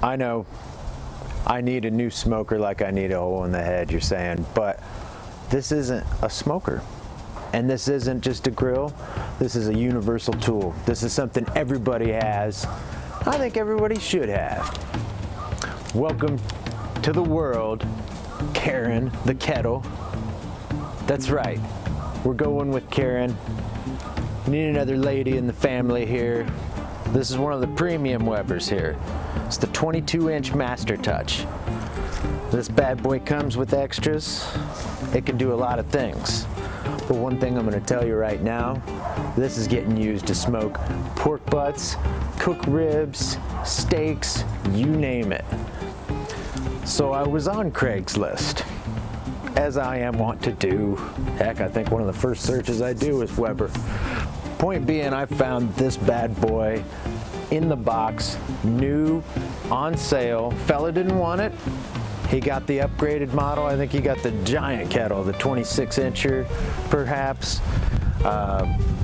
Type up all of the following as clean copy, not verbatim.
I know I need a new smoker like I need a hole in the head, you're saying, but this isn't a smoker. And this isn't just a grill. This is a universal tool. This is something everybody has. I think everybody should have. Welcome to the world, Karen the Kettle. That's right, we're going with Karen. Need another lady in the family here. This is one of the premium Webers here. It's the 22-inch Mastertouch. This bad boy comes with extras. It can do a lot of things. But one thing I'm going to tell you right now, this is getting used to smoke pork butts, cook ribs, steaks, you name it. So I was on Craigslist, as I am wont to do. Heck, I think one of the first searches I do is Weber. Point being, I found this bad boy in the box, new, on sale. Fella didn't want it. He got the upgraded model. I think he got the giant kettle, the 26-incher perhaps.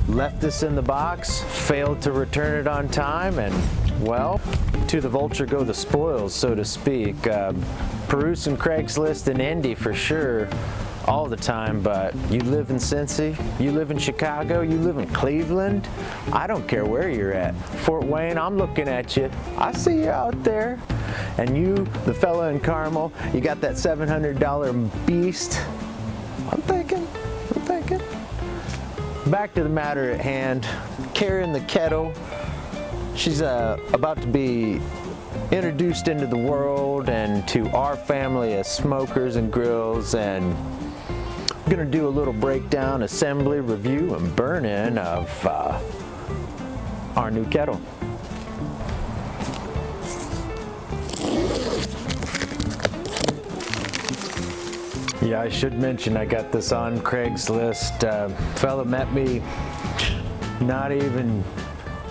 Left this in the box, failed to return it on time, and well, to the vulture go the spoils, so to speak. Perusing Craigslist and Indy for sure all the time, but you live in Cincy, you live in Chicago, you live in Cleveland, I don't care where you're at. Fort Wayne, I'm looking at you. I see you out there. And you, the fella in Carmel, you got that $700 beast. I'm thinking. Back to the matter at hand. Karen the Kettle. She's about to be introduced into the world and to our family as smokers and grills, and we're gonna do a little breakdown, assembly, review, and burn-in of our new kettle. Yeah, I should mention I got this on Craigslist. Fella met me not even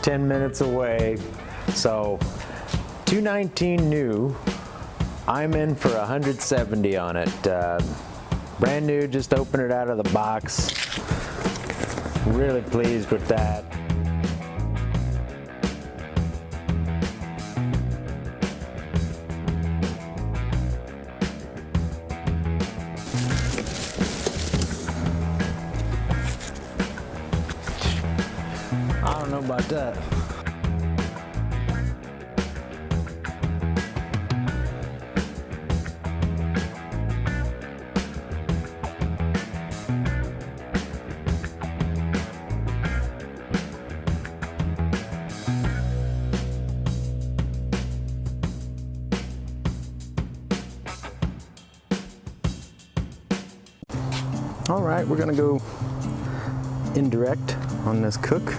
10 minutes away. So $219 new. I'm in for $170 on it. Brand new, just opened it out of the box. Really pleased with that. I don't know about that. All right, we're gonna go indirect on this cook.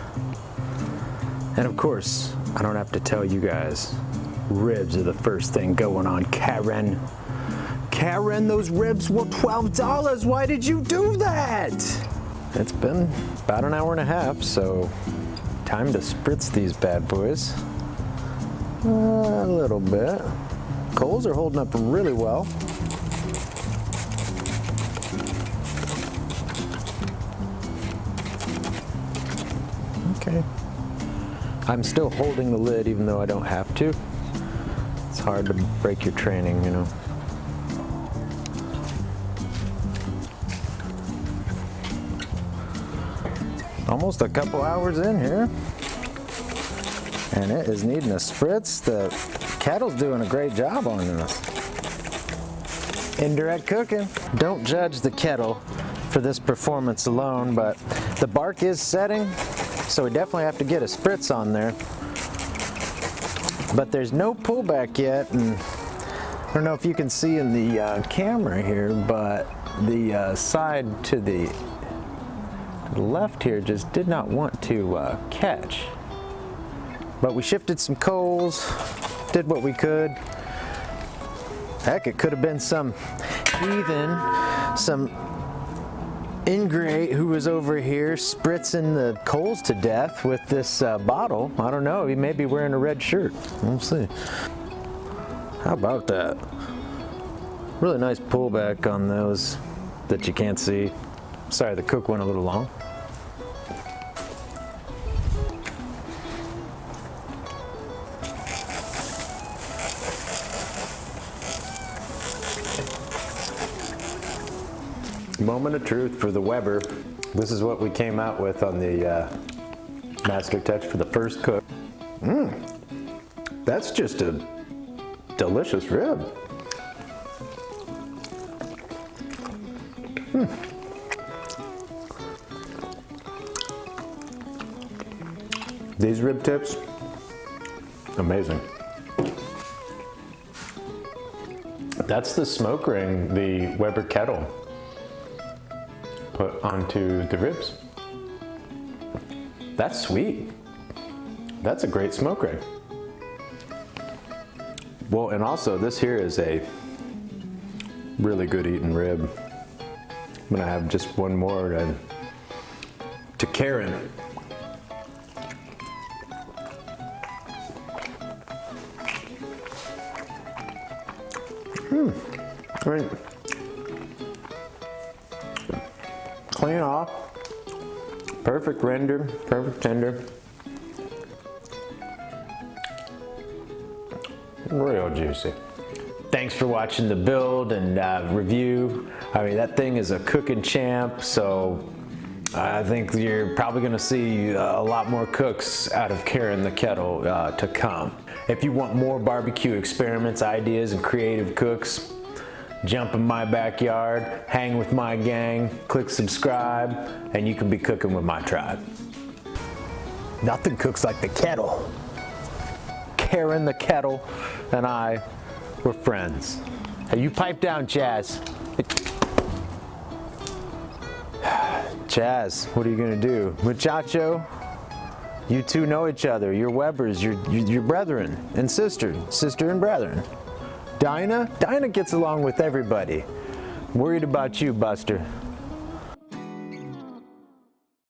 And of course, I don't have to tell you guys, ribs are the first thing going on. Karen, those ribs were $12. Why did you do that? It's been about an hour and a half, so time to spritz these bad boys. A little bit. Coals are holding up really well. Okay. I'm still holding the lid even though I don't have to. It's hard to break your training, you know. Almost a couple hours in here. And it is needing a spritz. The kettle's doing a great job on this. Indirect cooking. Don't judge the kettle for this performance alone, but the bark is setting. So we definitely have to get a spritz on there. But there's no pullback yet, and I don't know if you can see in the camera here, but the side to the left here just did not want to catch. But we shifted some coals, did what we could. Heck, it could have been some heathen, some ingrate who was over here spritzing the coals to death with this bottle. I don't know, he may be wearing a red shirt. We'll see. How about that? Really nice pullback on those that you can't see. Sorry, the cook went a little long. Moment of truth for the Weber. This is what we came out with on the Mastertouch for the first cook. That's just a delicious rib. These rib tips, amazing. That's the smoke ring the Weber Kettle put onto the ribs. That's sweet. That's a great smoke ring. Well, and also this here is a really good eating rib. I'm gonna have just one more to Karen. Right. Clean off, perfect render, perfect tender, real juicy. Thanks for watching the build and review. I mean, that thing is a cooking champ, so I think you're probably gonna see a lot more cooks out of Karen the Kettle to come. If you want more barbecue experiments, ideas, and creative cooks, jump in my backyard, hang with my gang, click subscribe, and you can be cooking with my tribe. Nothing cooks like the Kettle. Karen the Kettle and I were friends. Hey, you pipe down, Chaz. Chaz, what are you gonna do? Muchacho, you two know each other. You're Webers, you're brethren and sister and brethren. Dinah gets along with everybody. Worried about you, Buster.